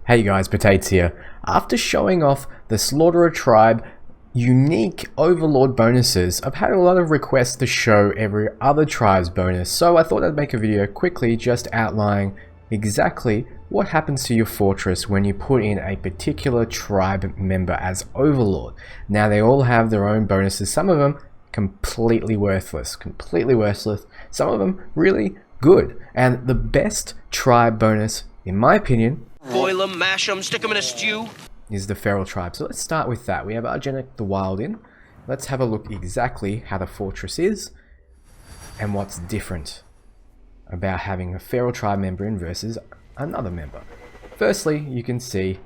Hey guys, Potatoes here. After showing off the Slaughterer Tribe unique Overlord bonuses, I've had a lot of requests to show every other tribe's bonus, so I thought I'd make a video quickly just outlining exactly what happens to your fortress when you put in a particular tribe member as Overlord. Now they all have their own bonuses, some of them completely worthless, some of them really good, and the best tribe bonus, in my opinion, boil them, mash them, stick them in a stew, is the Feral Tribe. So let's start with that. We have Argenic the Wild in. Let's have a look exactly how the fortress is and what's different about having a Feral Tribe member in versus another member. Firstly, you can see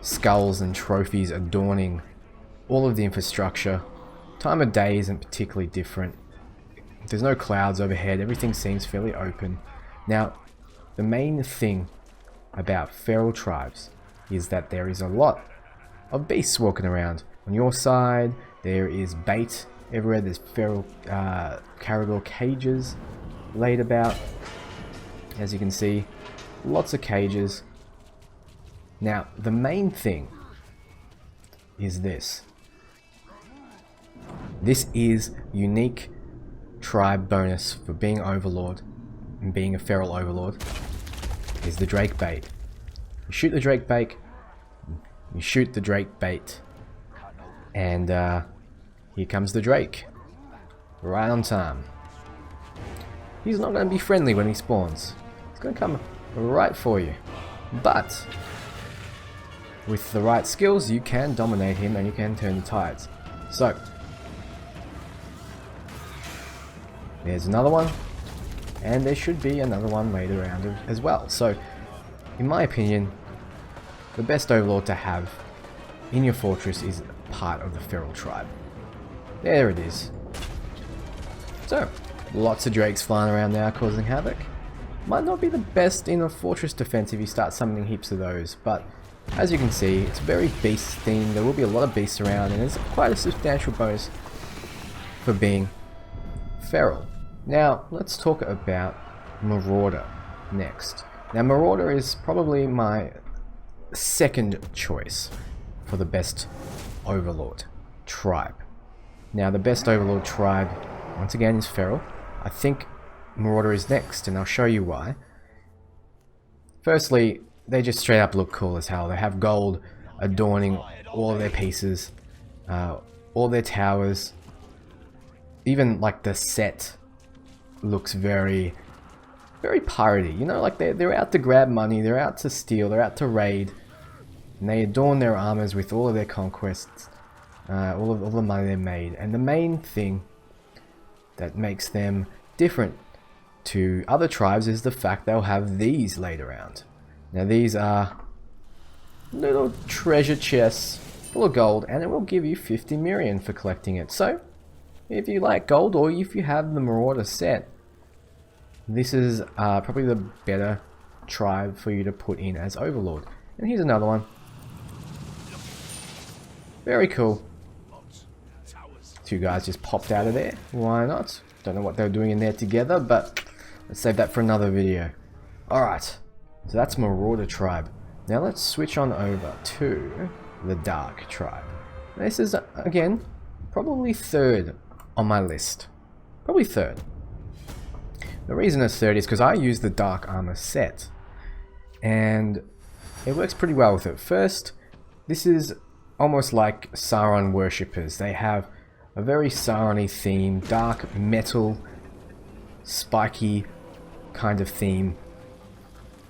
skulls and trophies adorning all of the infrastructure. Time of day isn't particularly different. There's no clouds overhead. Everything seems fairly open. Now, the main thing about feral tribes is that there is a lot of beasts walking around. On your side, there is bait everywhere. There's feral caragor cages laid about. As you can see, lots of cages. Now, the main thing is this. This is unique tribe bonus for being Overlord and being a feral Overlord. Is the Drake bait. You shoot the Drake bait, and here comes the Drake, right on time. He's not going to be friendly when he spawns. He's going to come right for you, but with the right skills you can dominate him and you can turn the tides. So there's another one. And there should be another one later around as well. So, in my opinion, the best Overlord to have in your fortress is part of the Feral Tribe. There it is. So, lots of Drakes flying around now causing havoc. Might not be the best in a fortress defense if you start summoning heaps of those, but as you can see, it's very beast themed. There will be a lot of beasts around, and it's quite a substantial bonus for being feral. Now, let's talk about Marauder next. Now, Marauder is probably my second choice for the best Overlord tribe. Now, the best Overlord tribe, once again, is Feral. I think Marauder is next, and I'll show you why. Firstly, they just straight up look cool as hell. They have gold adorning all of their pieces, all their towers, even like the set looks very piratey, you know, like they're out to grab money, they're out to steal, they're out to raid, and they adorn their armors with all of their conquests, all the money they made. And the main thing that makes them different to other tribes is the fact they'll have these laid around. Now these are little treasure chests full of gold, and it will give you 50 million for collecting it. So if you like gold, or if you have the Marauder set, this is probably the better tribe for you to put in as Overlord. And here's another one. Very cool. Two guys just popped out of there. Why not? Don't know what they were doing in there together, but let's save that for another video. Alright, so that's Marauder tribe. Now let's switch on over to the Dark tribe. This is, again, probably third on my list. Probably third. The reason it's third is because I use the Dark Armor set, and it works pretty well with it. First, this is almost like Sauron worshippers. They have a very Sauron-y theme, dark metal, spiky kind of theme.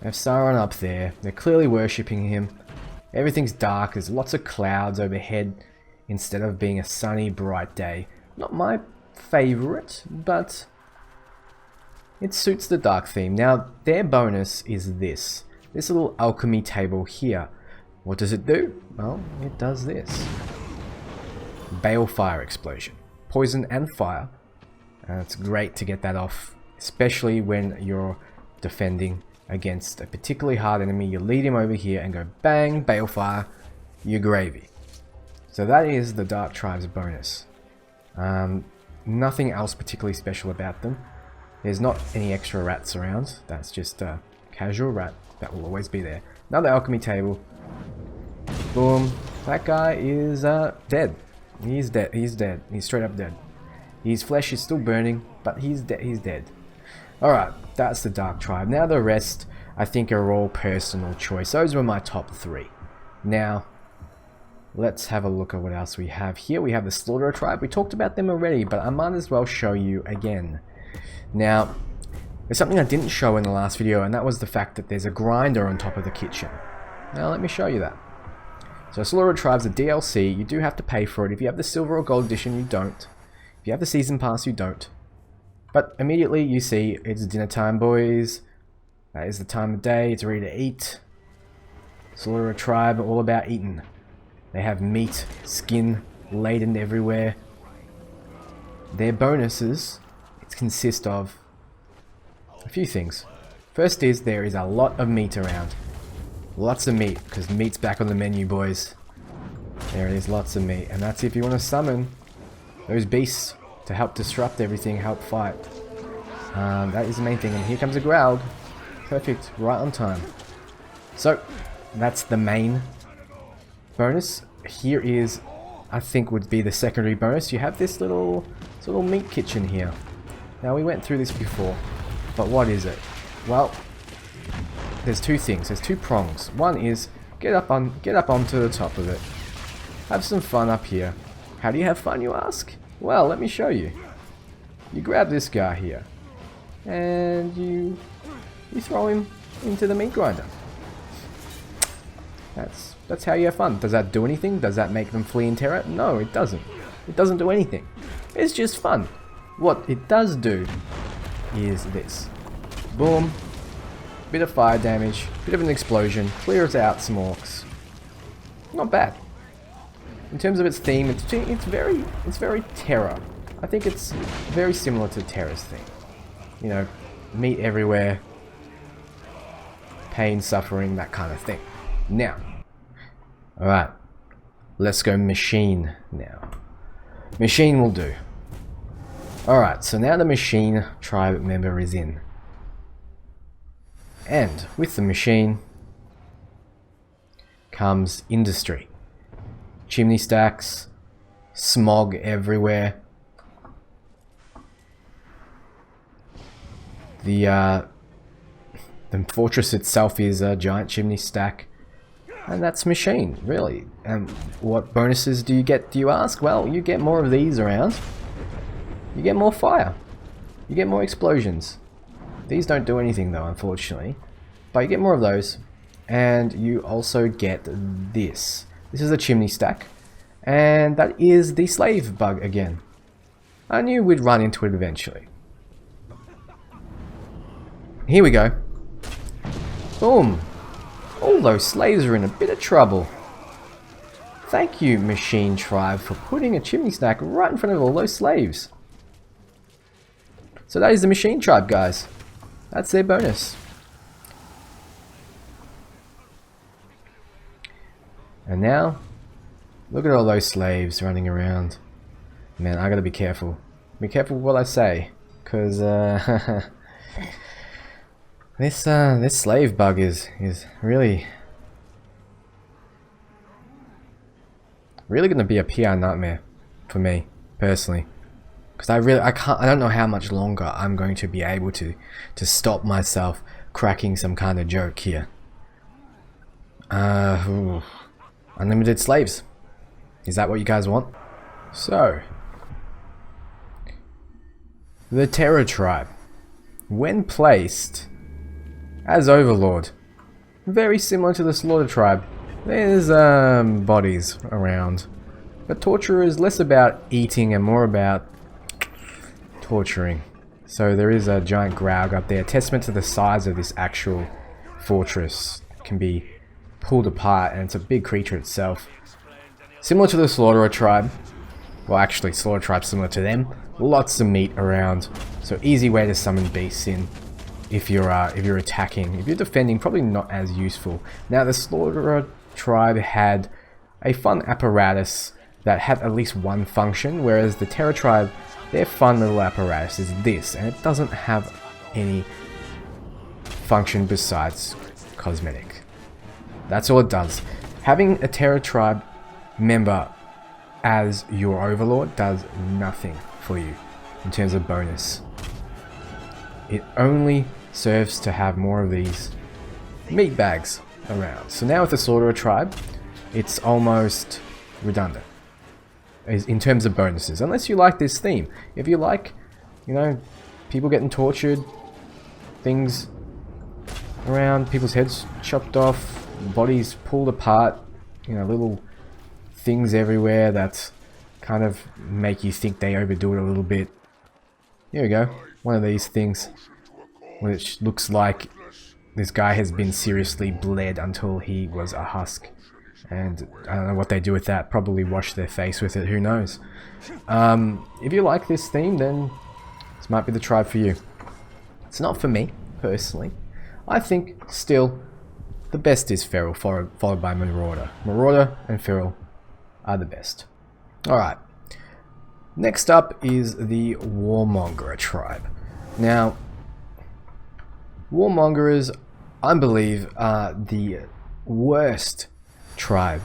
They have Sauron up there. They're clearly worshipping him. Everything's dark. There's lots of clouds overhead instead of being a sunny, bright day. Not my favorite, but it suits the dark theme. Now, their bonus is this little alchemy table here. What does it do? Well, it does this. Balefire explosion. Poison and fire. It's great to get that off, especially when you're defending against a particularly hard enemy. You lead him over here and go bang, balefire, you're gravy. So that is the Dark Tribe's bonus. Nothing else particularly special about them. There's not any extra rats around. That's just a casual rat that will always be there. Another alchemy table. Boom. That guy is dead. He's dead. He's dead. He's straight up dead. His flesh is still burning, but he's dead. Alright, that's the Dark Tribe. Now the rest, I think, are all personal choice. Those were my top 3. Now, let's have a look at what else we have here. We have the Slaughterer Tribe. We talked about them already, but I might as well show you again. Now, there's something I didn't show in the last video, and that was the fact that there's a grinder on top of the kitchen. Now, let me show you that. So, Slaughterer Tribe's a DLC. You do have to pay for it. If you have the Silver or Gold Edition, you don't. If you have the Season Pass, you don't. But immediately you see it's dinner time, boys. That is the time of day. It's ready to eat. Slaughterer Tribe are all about eating. They have meat, skin, laden everywhere. Their bonuses consist of a few things. First is there is a lot of meat around. Lots of meat, because meat's back on the menu, boys. There it is, lots of meat. And that's if you want to summon those beasts to help disrupt everything, help fight. That is the main thing. And here comes a Growled. Perfect, right on time. So, that's the main bonus. Here is, I think, would be the secondary bonus. You have this little meat kitchen here. Now, we went through this before, but what is it? Well, there's two things. There's two prongs. One is get up onto the top of it. Have some fun up here. How do you have fun, you ask? Well, let me show you. You grab this guy here, and you throw him into the meat grinder. That's how you have fun. Does that do anything? Does that make them flee in terror? No, it doesn't. It doesn't do anything. It's just fun. What it does do is this. Boom. Bit of fire damage, bit of an explosion, clears out some orcs. Not bad. In terms of its theme, it's very terror. I think it's very similar to Terror's theme. You know, meat everywhere, pain, suffering, that kind of thing. Now, alright, let's go machine now. Machine will do. Alright, so now the machine tribe member is in. And with the machine comes industry. Chimney stacks, smog everywhere. The fortress itself is a giant chimney stack. And that's machine, really. And what bonuses do you get, do you ask? Well, you get more of these around. You get more fire. You get more explosions. These don't do anything though, unfortunately. But you get more of those. And you also get this. This is a chimney stack. And that is the slave bug again. I knew we'd run into it eventually. Here we go. Boom. All those slaves are in a bit of trouble. Thank you, Machine Tribe, for putting a chimney stack right in front of all those slaves. So that is the Machine Tribe, guys. That's their bonus. And now, look at all those slaves running around. Man, I gotta be careful. Be careful what I say, because this slave bug is really gonna be a PR nightmare for me personally. Because I don't know how much longer I'm going to be able to stop myself cracking some kind of joke here. Unlimited slaves. Is that what you guys want? So, the Terror Tribe, when placed as overlord, very similar to the Slaughter Tribe. There's bodies around, but Torturer is less about eating and more about torturing. So there is a giant Graug up there, testament to the size of this actual fortress. It can be pulled apart, and it's a big creature itself. Similar to the Slaughterer Tribe. Well, actually, Slaughter Tribe similar to them. Lots of meat around, so easy way to summon beasts in. If you're attacking. If you're defending, probably not as useful. Now, the Slaughterer Tribe had a fun apparatus that had at least one function, whereas the Terror Tribe, their fun little apparatus is this, and it doesn't have any function besides cosmetic. That's all it does. Having a Terror Tribe member as your overlord does nothing for you in terms of bonus. It only serves to have more of these meat bags around. So now with the Slaughterer Tribe, it's almost redundant in terms of bonuses, unless you like this theme. If you like, you know, people getting tortured, things around, people's heads chopped off, bodies pulled apart, you know, little things everywhere that kind of make you think they overdo it a little bit. Here we go, one of these things which looks like this guy has been seriously bled until he was a husk, and I don't know what they do with that. Probably wash their face with it, who knows. If you like this theme, then this might be the tribe for you. It's not for me personally. I think still the best is Feral, followed by Marauder. Marauder and Feral are the best. Alright, next up is the Warmonger tribe. Now, Warmongers, I believe, are the worst tribe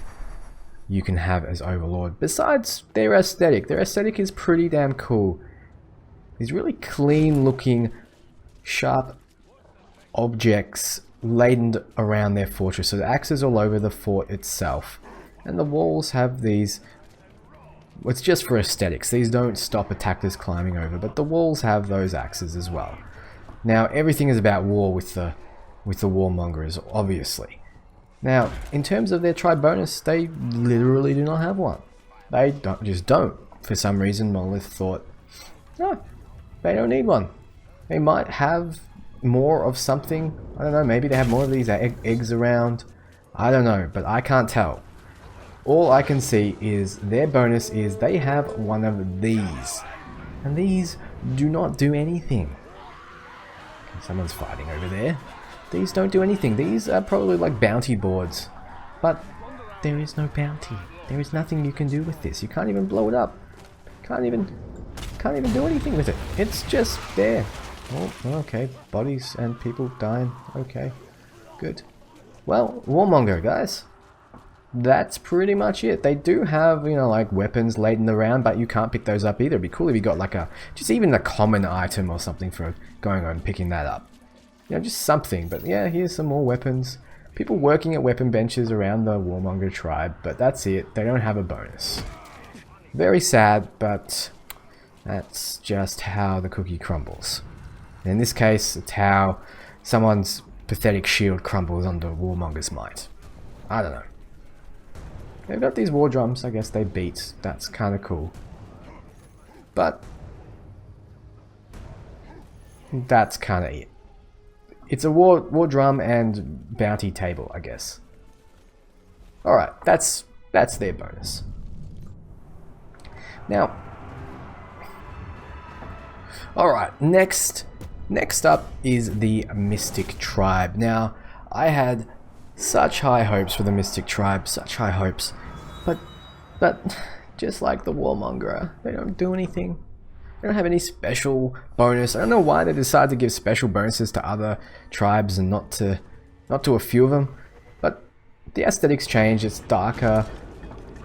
you can have as overlord. Besides their aesthetic is pretty damn cool. These really clean looking, sharp objects laden around their fortress. So the axes all over the fort itself, and the walls have these. It's just for aesthetics. These don't stop attackers climbing over, but the walls have those axes as well. Now everything is about war with the warmongers, obviously. Now in terms of their tribe bonus, they literally do not have one. They don't. For some reason, Monolith thought, no, they don't need one. They might have more of something. I don't know. Maybe they have more of these eggs around. I don't know, but I can't tell. All I can see is their bonus is they have one of these, and these do not do anything. Someone's fighting over there. These don't do anything. These are probably like bounty boards, but there is no bounty. There is nothing you can do with this. You can't even blow it up. Can't even do anything with it. It's just there. Oh, okay. Bodies and people dying. Okay, good. Well, Warmonger, guys. That's pretty much it. They do have, you know, like weapons laden around, but you can't pick those up either. It'd be cool if you got like just even a common item or something for going on and picking that up. You know, just something. But yeah, here's some more weapons. People working at weapon benches around the Warmonger tribe, but that's it. They don't have a bonus. Very sad, but that's just how the cookie crumbles. In this case, it's how someone's pathetic shield crumbles under Warmonger's might. I don't know. They've got these war drums, I guess they beat. That's kind of cool. But that's kind of it. It's a war drum and bounty table, I guess. Alright, that's their bonus. Now, alright, next up is the Mystic Tribe. Now, I had such high hopes for the Mystic Tribe, such high hopes, but just like the Warmonger, they don't do anything. They don't have any special bonus. I don't know why they decided to give special bonuses to other tribes and not to a few of them, but the aesthetics change. It's darker.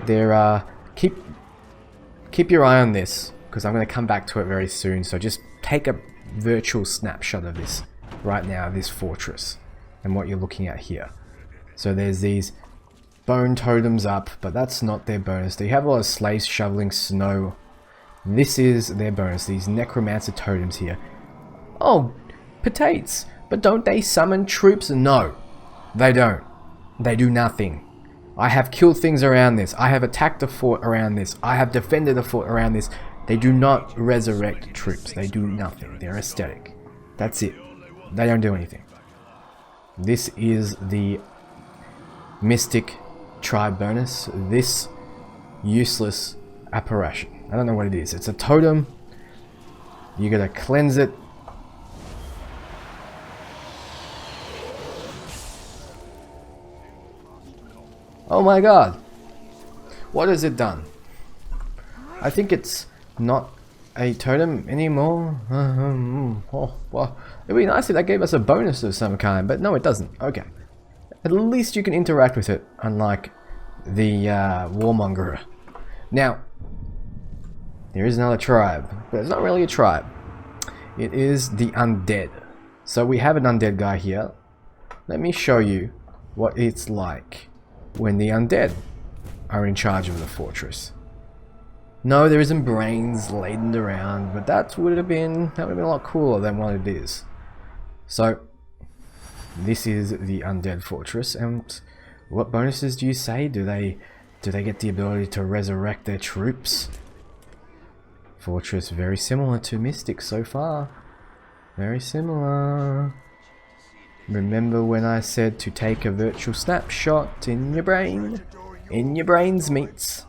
They're keep your eye on this, because I'm going to come back to it very soon. So just take a virtual snapshot of this right now, this fortress, and what you're looking at here. So there's these bone totems up, but that's not their bonus. They have a lot of slaves shoveling snow. This is their bonus, these necromancer totems here. Oh, potatoes. But don't they summon troops? No, they don't. They do nothing. I have killed things around this. I have attacked a fort around this. I have defended a fort around this. They do not resurrect troops. They do nothing. They're aesthetic. That's it. They don't do anything. This is the Mystic Tribe bonus. This useless apparition. I don't know what it is. It's a totem. You gotta cleanse it. Oh my god. What has it done? I think it's not a totem anymore. Oh, well, it'd be nice if that gave us a bonus of some kind, but no, it doesn't. Okay. at least you can interact with it, unlike the warmonger. Now, there is another tribe, but it's not really a tribe. It is the Undead. So we have an Undead guy here. Let me show you what it's like when the Undead are in charge of the fortress. No, there isn't brains laden around, but that would have been a lot cooler than what it is. So, this is the Undead fortress, and what bonuses do you say? Do they get the ability to resurrect their troops? Fortress very similar to Mystic so far. Very similar. Remember when I said to take a virtual snapshot in your brain? In your brains, mates.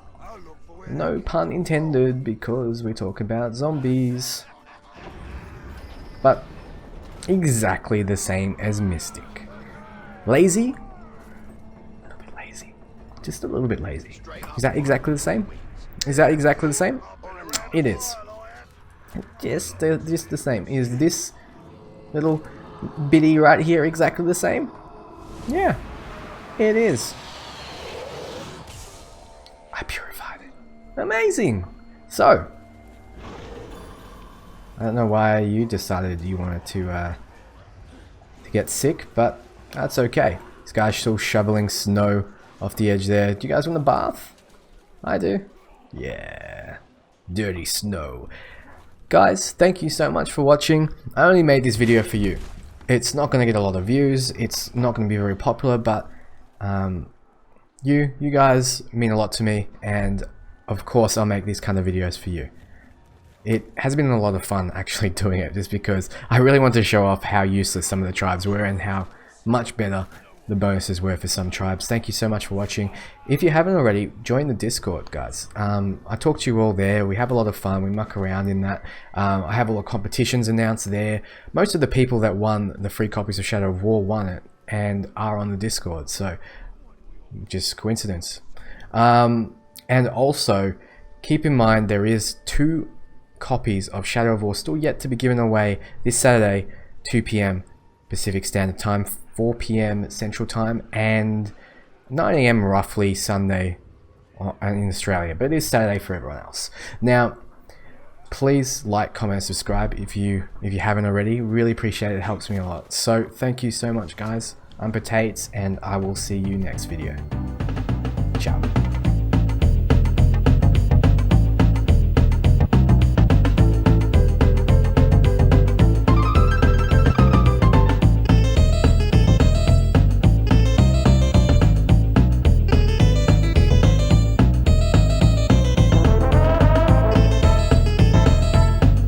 No pun intended, because we talk about zombies. But exactly the same as Mystic. Lazy? A little bit lazy. Just a little bit lazy. Is that exactly the same? Is that exactly the same? It is. Just the same. Is this little bitty right here exactly the same? Yeah, it is. I purified it. Amazing. So, I don't know why you decided you wanted to get sick, but that's okay. This guy's still shoveling snow off the edge there. Do you guys want a bath? I do. Yeah. Dirty snow. Guys, thank you so much for watching. I only made this video for you. It's not going to get a lot of views. It's not going to be very popular, but you guys mean a lot to me, and of course I'll make these kind of videos for you. It has been a lot of fun actually doing it, just because I really want to show off how useless some of the tribes were and how much better the bonuses were for some tribes. Thank you so much for watching. If you haven't already, join the Discord, guys. I talk to you all there. We have a lot of fun. We muck around in that. I have a lot of competitions announced there. Most of the people that won the free copies of Shadow of War won it and are on the Discord, so just coincidence. And also, keep in mind there is 2 copies of Shadow of War still yet to be given away this Saturday, 2 PM Pacific Standard Time, 4 PM Central Time, and 9 AM roughly Sunday in Australia, but it is Saturday for everyone else. Now, please like, comment, and subscribe if you haven't already. Really appreciate it. It helps me a lot. So thank you so much, guys. I'm Potates, and I will see you next video. Ciao.